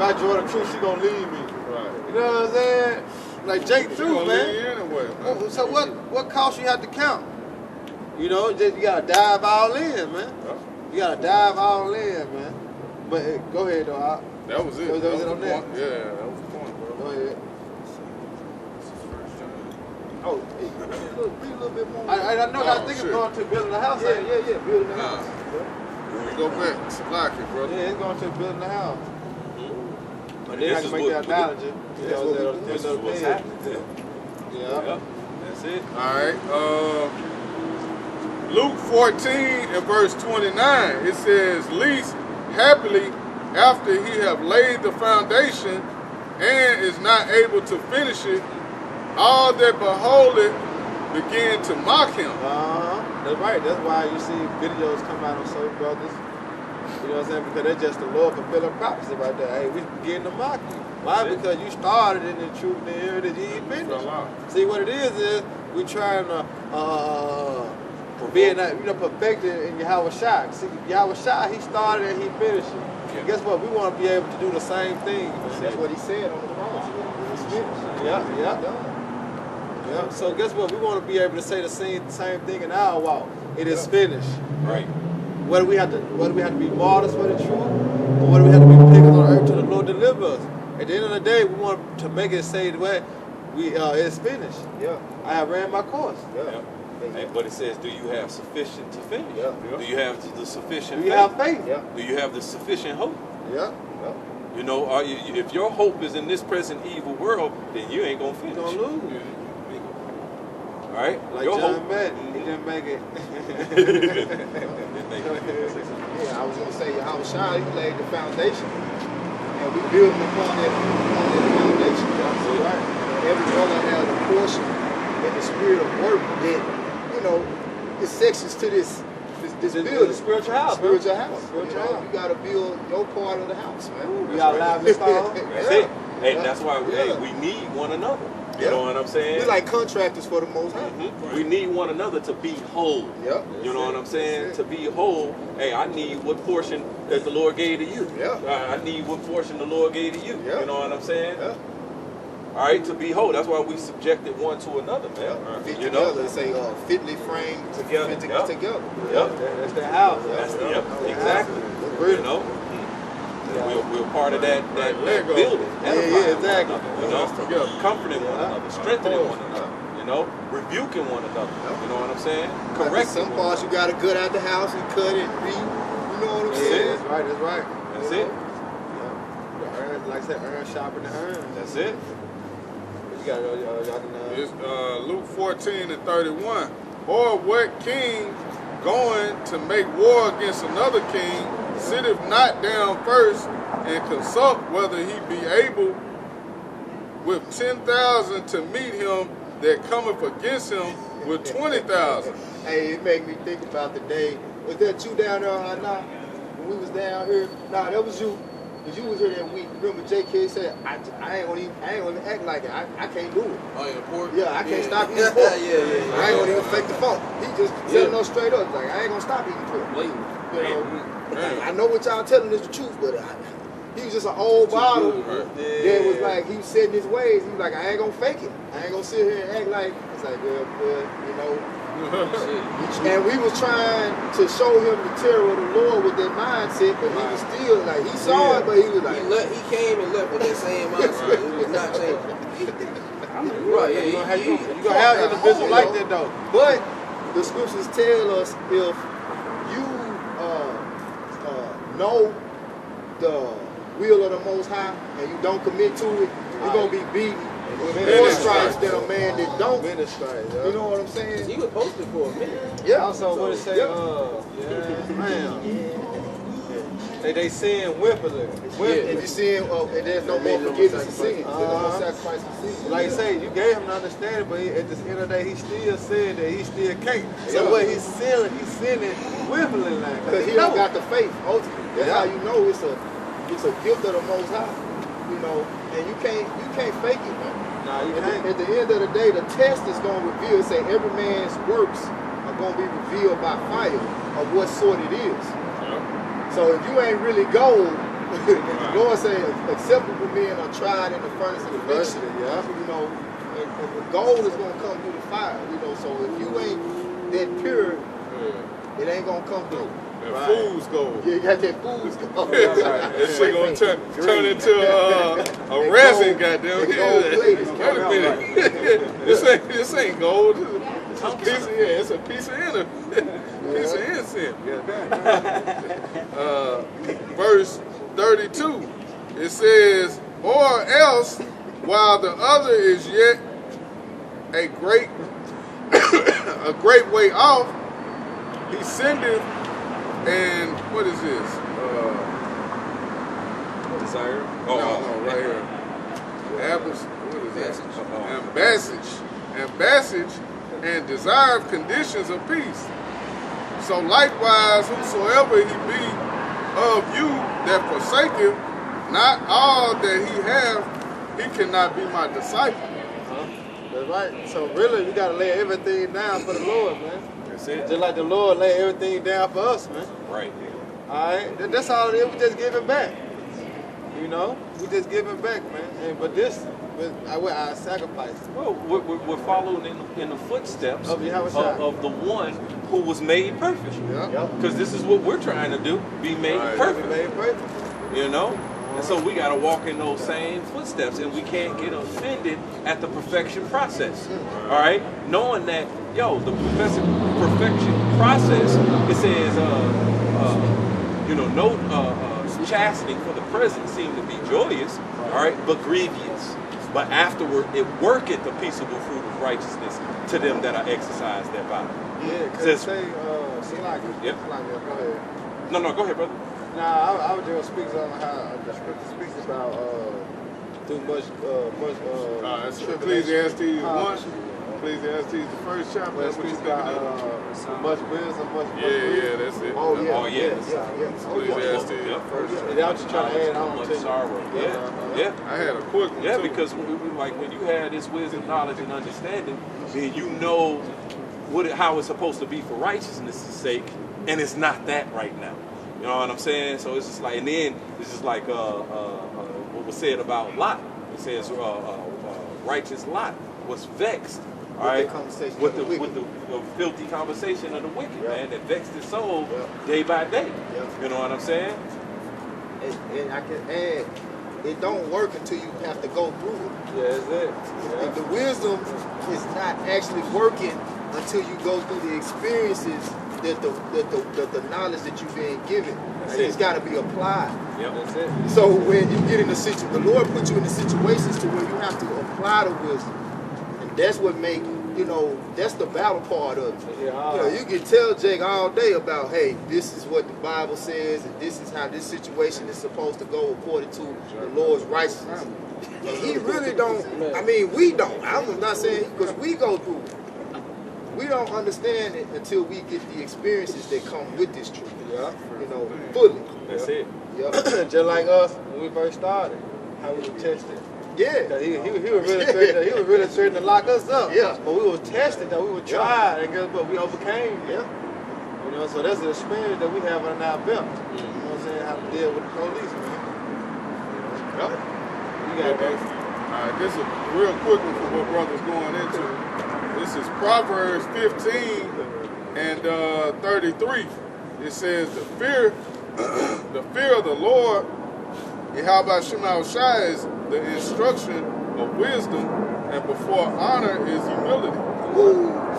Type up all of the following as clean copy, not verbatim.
I join the truth, she gonna leave me. Right. You know what I'm saying? Like Jake too, man. Anyway, man. So what cost you have to count? You know, just you gotta dive all in, man. Yeah. You gotta dive all in, man. But go ahead, though. That was it. Was that it was on the that? point. Yeah, that was the point, bro. Go ahead. Oh, be a little bit more. I know. I think it's going to building the house. Yeah, building the house. When we go back, it's locking, brother. Yeah, it's going to building the house. But then I can make that analogy. This is what's happening. Yeah. That's it. All right. Luke 14 and verse 29, it says, least happily after he have laid the foundation and is not able to finish it, all that behold it begin to mock him. That's right. That's why you see videos come out on certain brothers. You know what I'm saying? Because they're just the Lord fulfilling prophecy right there. Hey, we begin to mock you. Why? Because you started in the truth and here it is, you ain't finished. See, what it is we trying to being perfected in Yahweh Shai. See, Yahweh Shai, he started and he finished it. Yeah. Guess what? We want to be able to do the same thing. That's what he said on the cross. It's finished. Yeah. So guess what? We want to be able to say the same thing in our walk. It is finished. Right. Whether we have to be martyrs for the truth, or whether we have to be pickers on earth till the Lord deliver us. At the end of the day, we want to make it say the way it's finished. Yeah. I have ran my course. Yeah. But it says, do you have sufficient to finish? Yeah. Do you have the sufficient faith? Do you have faith? Yeah. Do you have the sufficient hope? Yeah. You know, if your hope is in this present evil world, then you ain't going to finish. You're going to lose. All right? Like your John hope. Madden, he didn't make it. Yeah, I was going to say, Yahweh Shai, he laid the foundation. And we build upon that foundation. Right. Every brother has a portion in the spirit of work that, it's sections to this building. The spiritual house. Spiritual house. Spiritual house. You got to build your part of the house, man. We got live installed. That's it. And that's why we need one another. You know what I'm saying? We're like contractors for the Most High. Mm-hmm. We need one another to be whole. Yep. You know what I'm saying? To be whole, hey, I need what portion that the Lord gave to you. Yeah. I need what portion the Lord gave to you. Yeah. You know what I'm saying? Yeah. All right, to be whole. That's why we subjected one to another, man. Fit You together. know? They say fitly framed together. Together. Yep. That's their house. Exactly. You know? We're part of that building. Exactly. You know, comforting one another, strengthening one another. You know, rebuking one another. You know what I'm saying? Correcting. Some parts you gotta gut out the house and cut it, you know what I'm saying? That's right. That's it. Like I said, earn sharpen the earn. That's it. You got y'all can. It's Luke 14 and 31. Or what king going to make war against another king sitteth not down first and consult whether he be able with 10,000 to meet him that cometh against him with 20,000. Hey, it made me think about the day. Was that you down there, Hannah? When we was down here? Nah, that was you. Cause you was here that week. Remember JK said, I ain't gonna act like it. I can't do it. Oh, yeah, pork? Yeah, I can't stop eating pork. Yeah. I ain't gonna even fake the funk. He just telling us straight up, like, I ain't gonna stop eating pork. You know, I know what y'all telling is the truth, but he was just an old bottle that was like, he was setting his ways. He was like, I ain't gonna fake it. I ain't gonna sit here and act like, it's like, well, you know. And we was trying to show him the terror of the Lord with that mindset, but he was still like, he saw it, but he was like, he came and left with that same mindset. It was not changing. Right, yeah, you gonna have individuals like that though. But the scriptures tell us if you know the will of the Most High and you don't commit to it, you're gonna be beaten with more stripes than a man that don't. You know what I'm saying? He was posted for a minute. Yeah. Also, what it say? They sin willfully. If you sin, and there's no more forgiveness of sin. There's no sacrifice for sin. Like you say, you gave him an understanding, but at the end of the day, he still said that he still can't. So what he's sinning willfully, like because he don't got the faith. Ultimately, that's how you know it's a gift of the Most High. You know, and you can't fake it, man. Nah, you can't. At the end of the day, the test is going to reveal, say every man's works are going to be revealed by fire of what sort it is. So if you ain't really gold, The Lord said, acceptable men are tried in the furnace of affliction. Yeah. You know, and the gold is gonna come through the fire. You know, so if you ain't that pure, it ain't gonna come through. That fool's gold. Yeah, you got that fool's gold. That shit gonna turn into a resin, goddamn. Wait a minute. This ain't gold. It's a piece of incense. Verse 32. It says, or else, while the other is yet a great way off, he sendeth. And what is this? Desire? No, right here. What is that? Ambassage and desired conditions of peace. So likewise, whosoever he be of you that forsaketh not all that he have, he cannot be my disciple. That's right. So really, we gotta lay everything down for the Lord, man. That's it. Just like the Lord lay everything down for us, man. Right. All right, that's all it is. We just give it back. You know, we just give it back, man. But I sacrifice. Well, we're following in the footsteps of the one who was made perfect. Yeah. Because this is what we're trying to do: be made perfect. Be made perfect. You know. And so we got to walk in those same footsteps, and we can't get offended at the perfection process. All right, knowing that, the perfection process, it says, no chastening for the present seem to be joyous, all right, but grievous. But afterward, it worketh the peaceable fruit of righteousness to them that are exercised thereby. Yeah, because it say, Yep. go ahead. No, go ahead, brother. Nah, I was just speaking on how the scripture speaks about too much That's Ecclesiastes 1. Ecclesiastes, the first chapter. That's what you thinking of. Much wisdom, much wisdom. Yeah, that's it. Oh, yeah. Ecclesiastes. And that's what you trying to add on much to sorrow. Yeah. I had a quick one, too. Because when you have this wisdom, knowledge, and understanding, then you know how it's supposed to be for righteousness' sake, and it's not that right now. You know what I'm saying? So it's just like, and then it's just like what was said about Lot. It says righteous Lot was vexed, all right, with the filthy conversation of the wicked, man, that vexed his soul day by day. You know what I'm saying? And I can add, it don't work until you have to go through it. Yeah, that's it. Yeah. And the wisdom is not actually working until you go through the experiences that the knowledge that you've been given. It's got to be applied. Yep. That's it. So when you get in a situation, the Lord puts you in the situations to where you have to apply the wisdom. And that's what make, that's the battle part of it. Yeah. You can tell Jake all day about, hey, this is what the Bible says, and this is how this situation is supposed to go according to the Lord's righteousness. And he really don't, we don't. I'm not saying, because we go through it. We don't understand it until we get the experiences that come with this truth. Yeah. Fully. That's it. Yeah. Just like us when we first started, how we were tested. Yeah. He was really threatening to lock us up. Yeah. But we were tested, though. We were tried, and guess what? We overcame. Yeah. So that's an experience that we have on our belt. You know what I'm saying? How to deal with the police, man. Yeah. You got that. All right, this is a real quick one for what brother's going into. This is Proverbs 15 and 33. It says, the fear of the Lord, Yahweh Shema Shai, is the instruction of wisdom, and before honor is humility.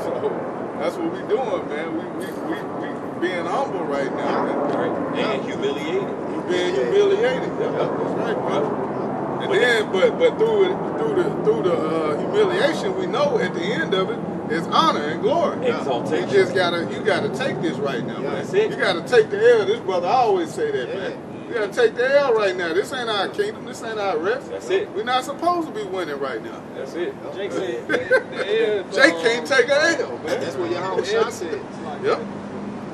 So that's what we doing, man. We being humble right now, man. Right. And humiliated. We're being humiliated. That's right, brother. And then, but through the humiliation, we know at the end of it is honor and glory. Exaltation. You gotta take this right now, man. That's it. You gotta take the L. This brother, I always say that, man. You gotta take the L right now. This ain't our kingdom. This ain't our rest. That's it. We're not supposed to be winning right now. That's it. Jake said the L. Jake can't take an L, man. That's what Yahweh Shai said. Yep.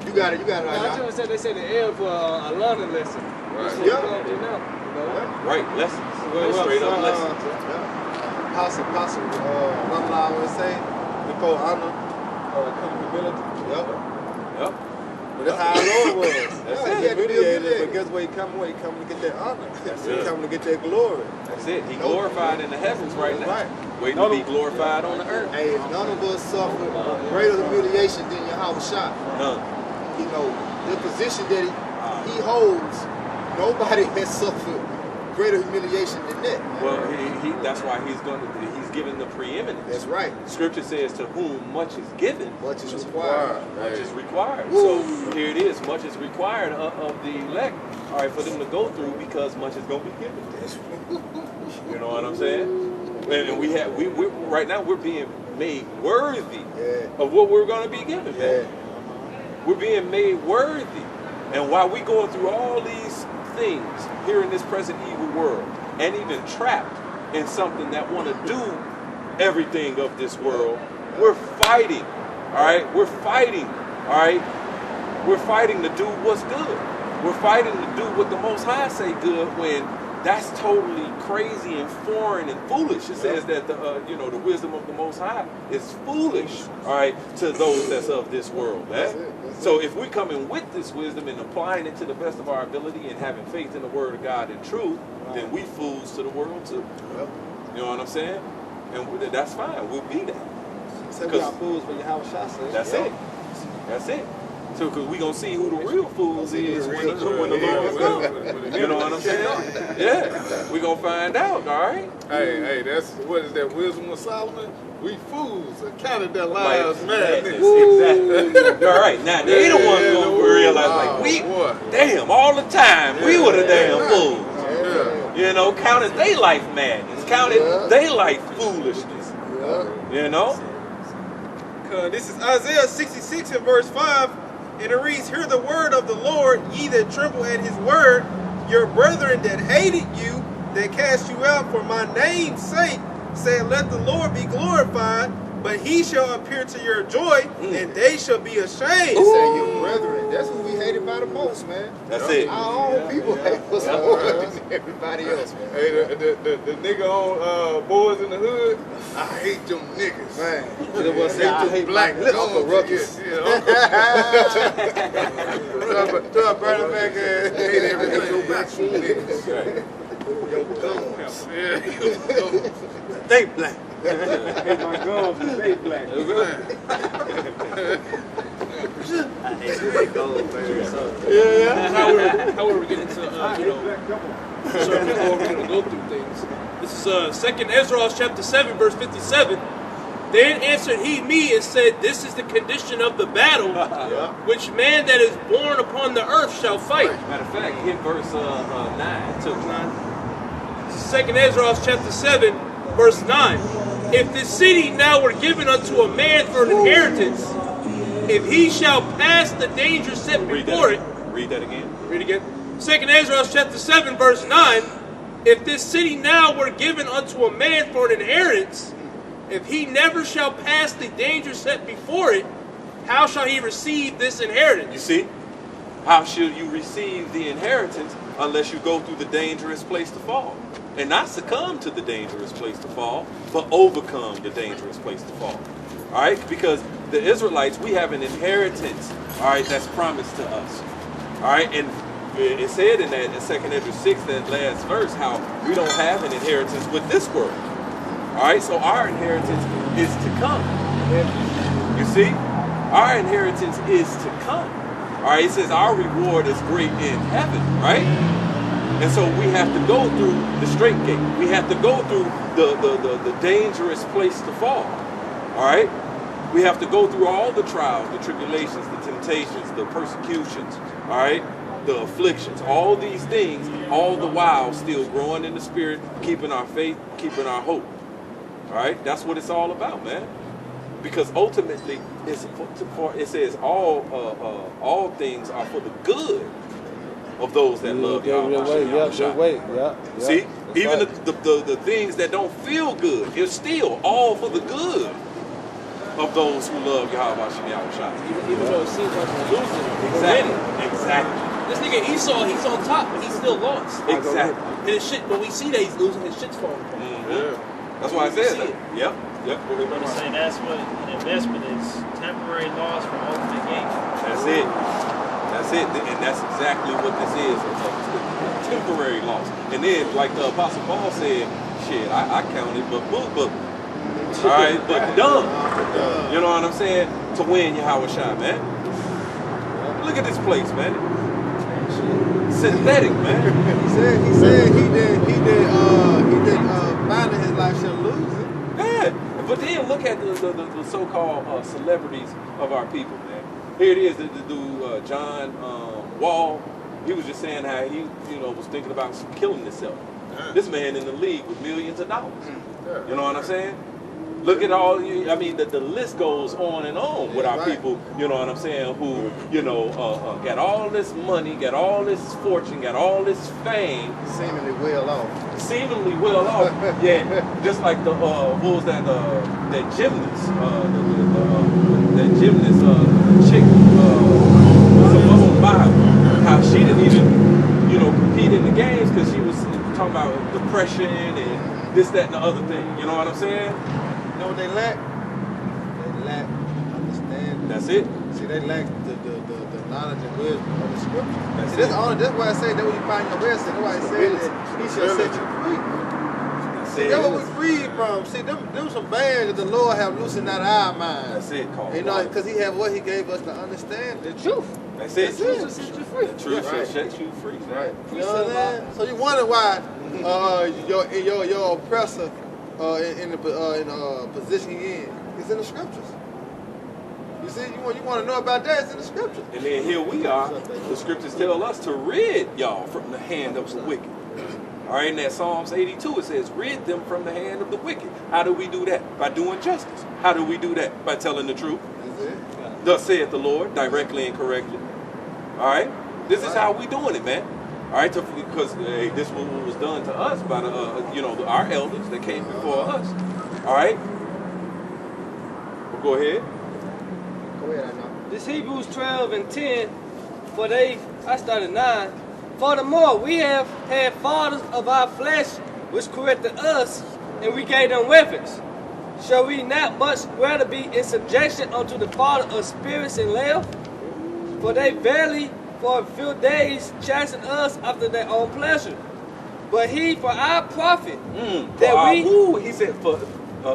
You got it. I just said they said the L for a learning lesson. Right. Yeah. Right. Lessons. Straight up lessons. Apostle, one line would say, before honor, come humility. Yep. But that's how our Lord was. That's He's it. a mediator, but guess what? He coming to get that honor. He coming to get that glory. That's it. He glorified in the heavens right now. Right. Waiting to be glorified on the earth. Hey, none of us suffer greater humiliation than Yahweh Shah. None. You know, the position that he holds, nobody has suffered greater humiliation than that. Well, that's why he's given the preeminence. That's right. Scripture says, to whom much is given, Much is required. much is required. Woo. So here it is, much is required of the elect, all right, for them to go through, because much is going to be given. You know what I'm saying? And we right now we're being made worthy of what we're going to be given. Man. We're being made worthy. And while we're going through all these things here in this present evil world, and even trapped in something that want to do everything of this world, we're fighting. All right, we're fighting. All right, we're fighting to do what's good. We're fighting to do what the Most High say good, when that's totally crazy and foreign and foolish. It says that the wisdom of the Most High is foolish, all right, to those that's of this world. Man. So if we're coming with this wisdom and applying it to the best of our ability and having faith in the Word of God and truth, then we fools to the world too. You know what I'm saying? And that's fine. We'll be that. Say we are fools when Yahweh Shah says. That's it. That's it. So, because we're going to see who the real fools is when the Lord comes. You know what I'm saying? Yeah. We're going to find out, all right? Hey, that's, what is that, wisdom of Solomon? We fools accounted their lives madness. Exactly. All right. Now, they the ones going to realize, damn, all the time, we were the damn fools. You know, counted their life madness, counted their life foolishness. You know? This is Isaiah 66 and verse 5, and it reads, "Hear the word of the Lord, ye that tremble at his word, your brethren that hated you, that cast you out for my name's sake, saying, let the Lord be glorified, but he shall appear to your joy, and they shall be ashamed." He said, your brethren, that's who we hated by the most, man. That's it. Our own people hate us more than everybody else, man. Hey, the nigga on Boys in the Hood, I hate them niggas. Man. The one say, I hate black Uncle Ruckus. Tell Brother back there, hate everything your black niggas. They black. Hate my gums and stay black. I hate my gold, man. How are we getting to, so before we're going to go through things. This is 2nd Ezra chapter 7, verse 57. Then answered he me and said, this is the condition of the battle, which man that is born upon the earth shall fight. Matter of fact, hit verse 9 too. 2nd Ezra chapter 7, verse 9. If this city now were given unto a man for an inheritance, if he shall pass the danger set before it. Read that again. Read again. 2nd Ezra chapter 7, verse 9. If this city now were given unto a man for an inheritance, if he never shall pass the danger set before it, how shall he receive this inheritance? You see? How should you receive the inheritance unless you go through the dangerous place to fall? And not succumb to the dangerous place to fall, but overcome the dangerous place to fall. All right? Because the Israelites, we have an inheritance, all right, that's promised to us. All right? And it said in that in 2nd Ezra 6, that last verse, how we don't have an inheritance with this world. All right? So our inheritance is to come. You see? Our inheritance is to come. All right? It says our reward is great in heaven, right? And so we have to go through the straight gate. We have to go through the dangerous place to fall. All right? We have to go through all the trials, the tribulations, the temptations, the persecutions, all right? The afflictions, all these things, all the while still growing in the spirit, keeping our faith, keeping our hope. All right? That's what it's all about, man. Because ultimately, it says all things are for the good of those that love Yahweh. See, even the things that don't feel good, it's still all for the good of those who love Yahweh. Even though it seems like we're losing, Exactly. This nigga Esau, he's on top, but he's still lost. Exactly. And his shit, but we see that he's losing, his shit's falling apart. That's why I said that. Yep. Brother saying that's what an investment is, temporary loss for ultimate gain. That's it. That's it, and that's exactly what this is. It's a temporary loss. And then, like the Apostle Paul said, shit, I counted but boo-boo. All right, but dumb. You know what I'm saying? To win Yahweh Shai, man. Look at this place, man. Synthetic, man. He said he did finding his life shall lose it. Yeah, but then look at the so-called celebrities of our people, man. Here it is, the dude John Wall. He was just saying how he, was thinking about killing himself. Yeah. This man in the league with millions of dollars. Yeah. You know what I'm saying? Look at all, the list goes on and on with our people, you know what I'm saying, who, got all this money, got all this fortune, got all this fame. Seemingly well off. Seemingly well off. Yeah, just like the, what was that, that gymnast, that gymnast chick, Simone Biles, how she didn't even, compete in the games because she was talking about depression and this, that, and the other thing. You know what I'm saying? You know what they lack? They lack understanding. That's it. See, they lack the knowledge and wisdom of the scriptures. That's why I say that when you find your rest, that's why I say that he shall set you free. That's what we freed from. See, them some bands that the Lord have loosened out of our minds. That's it, called. Because he have what he gave us to understand. The truth. That's it. The truth shall set you free. The truth shall set you free. Right. You know what I'm saying? So you wonder why your oppressor in the position you're in is in the scriptures. You see, you want to know about that, it's in the scriptures. And then here we are, the scriptures tell us to rid y'all from the hand of the wicked. All right, in that Psalms 82, it says, rid them from the hand of the wicked. How do we do that? By doing justice. How do we do that? By telling the truth. Thus saith the Lord, directly and correctly. All right? This is how we doing it, man. All right, because this was done to us by our elders that came before us. All right? Well, go ahead. Go ahead, I know. This Hebrews 12 and 10, I started 9. Furthermore, we have had fathers of our flesh which corrected us, and we gave them weapons. Shall we not much rather be in subjection unto the Father of spirits and live? For they verily for a few days chasten us after their own pleasure. But he for our profit. He said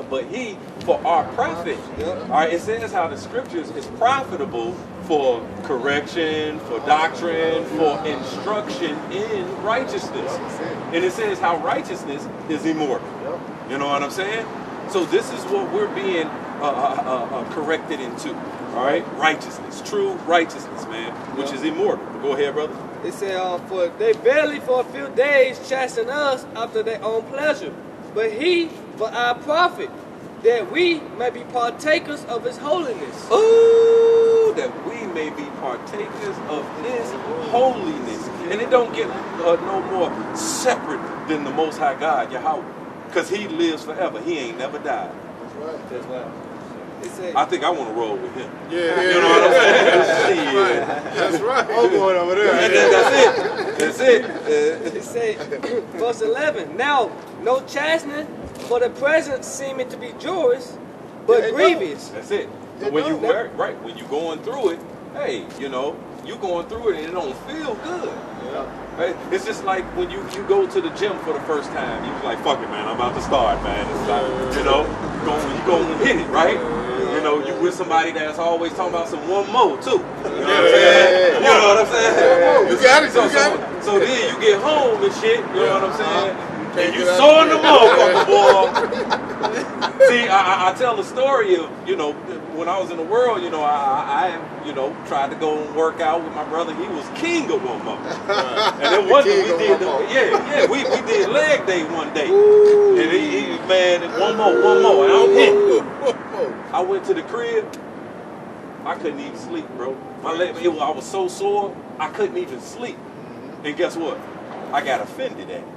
but he for our profit. Yep. All right, it says how the scriptures is profitable for correction, for doctrine, for instruction in righteousness. And it says how righteousness is immortal. You know what I'm saying? So this is what we're being corrected into. All right, righteousness, true righteousness, man, which is immortal. Go ahead, brother. It said, for they barely for a few days chasten us after their own pleasure, but he for our profit, that we may be partakers of his holiness. Ooh, that we may be partakers of his holiness. And it don't get no more separate than the Most High God, Yahweh, because he lives forever. He ain't never died. That's right. That's right. I think I want to roll with him. Yeah. You know what I'm saying? That's right. I'm going over there. And then that's it. It say, verse 11, now no chastening for the present seeming to be joyous, but grievous. That's it. So when you going through it, hey, you going through it and it don't feel good. Right? It's just like when you go to the gym for the first time. You like, fuck it, man, I'm about to start, man. It's like, you going to hit it, right? You with somebody that's always talking about some one more too. You know what I'm saying? You know what I'm saying? You got it. So then you get home and shit. You know what I'm saying? And you sawing the motherfucker, boy. See, I tell the story of when I was in the world. I tried to go and work out with my brother. He was king of one more. And then one day we did we did leg day one day. And he man, one more. And I'm hit. I went to the crib. I couldn't even sleep, bro. My leg, I was so sore, I couldn't even sleep. And guess what? I got offended at it.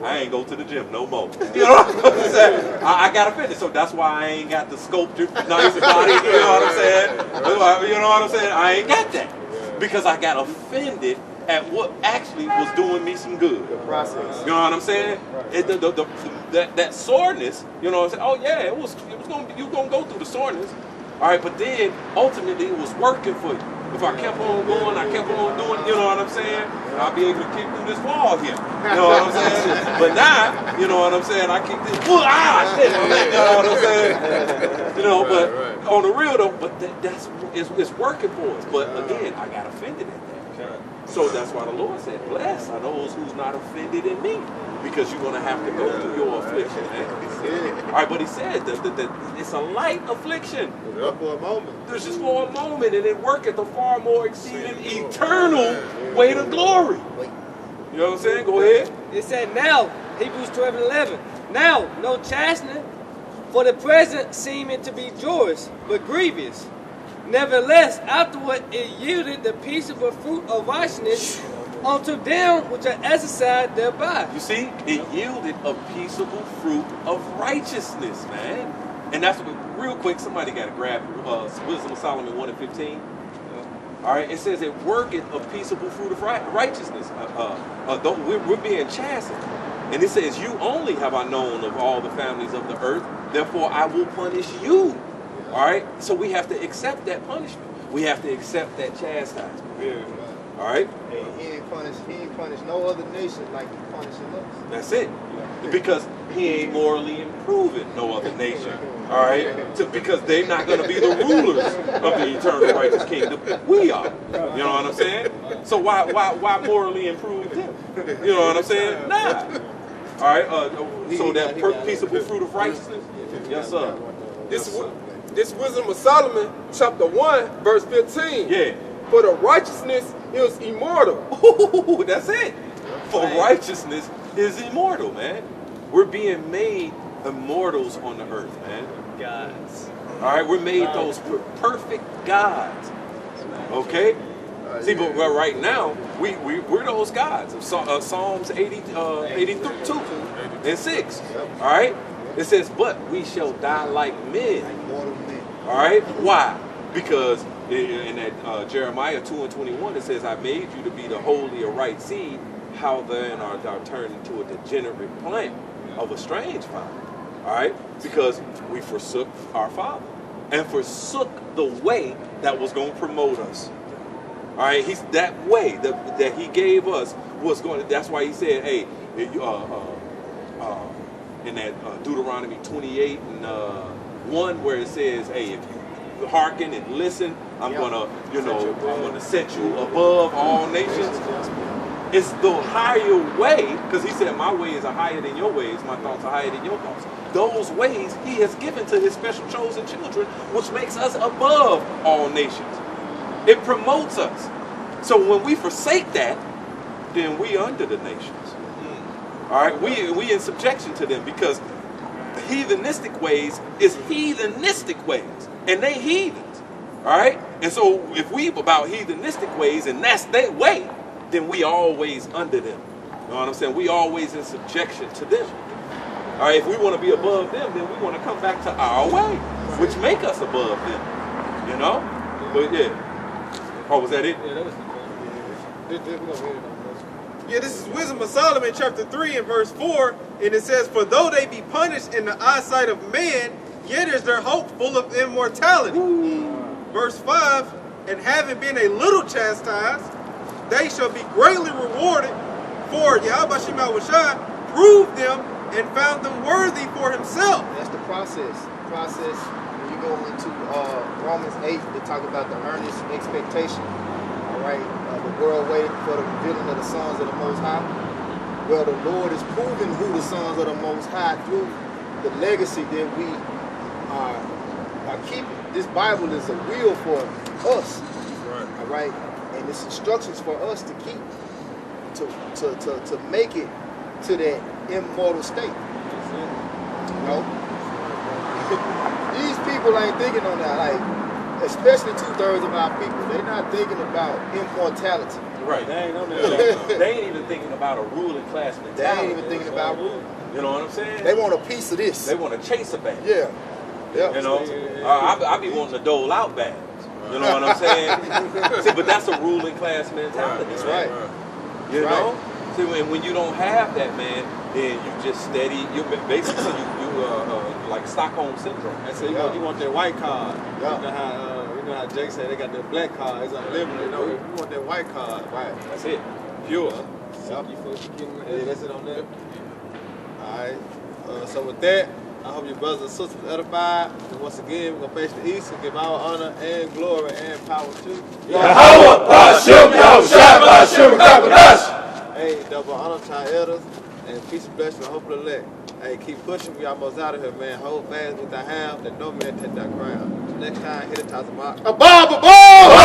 I ain't go to the gym no more. You know what I'm saying? I got offended, so that's why I ain't got the sculpture, nice body. You know what I'm saying? You know what I'm saying? I ain't got that because I got offended at what actually was doing me some good. The process. You know what I'm saying? That soreness. You know what I'm saying? Oh yeah, you was gonna go through the soreness. All right, but then ultimately it was working for you. If I kept on going, I kept on doing, you know what I'm saying? I'll be able to kick through this wall here. You know what I'm saying? But now, you know what I'm saying? I kick this, shit. You know what I'm saying? You know, but on the real though, but it's working for us. But again, I got offended at that. So that's why the Lord said, blessed are those who's not offended in me. Because you're going to have to go through your affliction, man. All right, but he said that it's a light affliction. For a moment. It's just for a moment, and it worketh a far more exceeding eternal weight of glory. You know what I'm saying? Go ahead. It said now, Hebrews 12:11. Now, no chastening for the present seeming to be joyous, but grievous. Nevertheless, afterward it yielded the peaceable fruit of righteousness unto them which are exercised thereby. You see, it yielded a peaceable fruit of righteousness, man. And that's what, real quick, somebody got to grab Wisdom of Solomon 1:15. All right, it says it worketh a peaceable fruit of righteousness. We're being chastened. And it says, you only have I known of all the families of the earth, therefore I will punish you. All right, so we have to accept that punishment. We have to accept that chastisement. Yeah. All right? He ain't punished no other nation like he punishing us. That's it. Because he ain't morally improving no other nation. All right? Because they're not going to be the rulers of the eternal righteous kingdom. We are. You know what I'm saying? So why morally improve them? You know what I'm saying? Nah. All right? So that peaceable fruit of righteousness? Yes, sir. This Wisdom of Solomon, chapter 1, verse 15. Yeah. For the righteousness is immortal. Ooh, that's it. For righteousness is immortal, man. We're being made immortals on the earth, man. Gods. All right, we're made those perfect gods. Okay? See, but right now, we're those gods. Psalms 82 and 6. All right? It says, but we shall die like men. All right? Why? Because in that Jeremiah 2:21, it says, I made you to be the holy or right seed. How then art thou turned into a degenerate plant of a strange father? All right? Because we forsook our father and forsook the way that was going to promote us. All right? He's that way that he gave us was going to, that's why he said, hey, in that Deuteronomy 28 and 1, where it says, hey, if you hearken and listen, I'm gonna set you above all nations. It's the higher way, because he said, my ways are higher than your ways, my thoughts are higher than your thoughts. Those ways he has given to his special chosen children, which makes us above all nations. It promotes us. So when we forsake that, then we under the nations. All right, we in subjection to them, because heathenistic ways is heathenistic ways, and they heathens. All right, and so if we about heathenistic ways and that's their way, then we always under them. You know what I'm saying? We always in subjection to them. All right, if we want to be above them, then we want to come back to our way, which make us above them. You know? But yeah. Oh, was that it? Yeah, that was Yeah, this is Wisdom of Solomon, chapter 3 and verse 4, and it says, for though they be punished in the eyesight of man, yet is their hope full of immortality. Verse 5, and having been a little chastised, they shall be greatly rewarded, for Yahweh proved them and found them worthy for himself. That's the process. When you go into Romans 8, they talk about the earnest expectation. All right, the world waiting for the revealing of the sons of the Most High. Well, the Lord is proving who the sons of the Most High through the legacy that we are keeping. This Bible is a will for us. All right, and it's instructions for us to keep, to make it to that immortal state. You know, these people ain't thinking on that. Like, especially 2/3 of our people, they're not thinking about immortality. Right. They ain't on that. They ain't even thinking about a ruling class mentality. They ain't even thinking about ruling. You know what I'm saying? They want a piece of this. They want to chase a bag. Yeah. Yep. You know, I be wanting to dole out bags. You know what I'm saying? See, but that's a ruling class mentality. That's right. You know? See, when you don't have that, man, then you just steady. You basically you like Stockholm syndrome. That's it. You want that white card. Yeah. You know how You know how Jake said they got the black card. It's unlimited. No, you want that white card. Right. That's it. Pure. Yup. Yeah, that's it on that. All right. So with that, I hope your brothers and sisters edified. And once again, we're going to face the east and give our honor and glory and power to Yahweh, Ba'ashem, Yahushua, Ba'ashem, Kabadash. Hey, double honor to our elders and peace and blessing and hope of the elect. Hey, keep pushing. We almost out of here, man. Hold fast with the ham that no man take that ground. Next time, hit the top of my. A bob, a bob!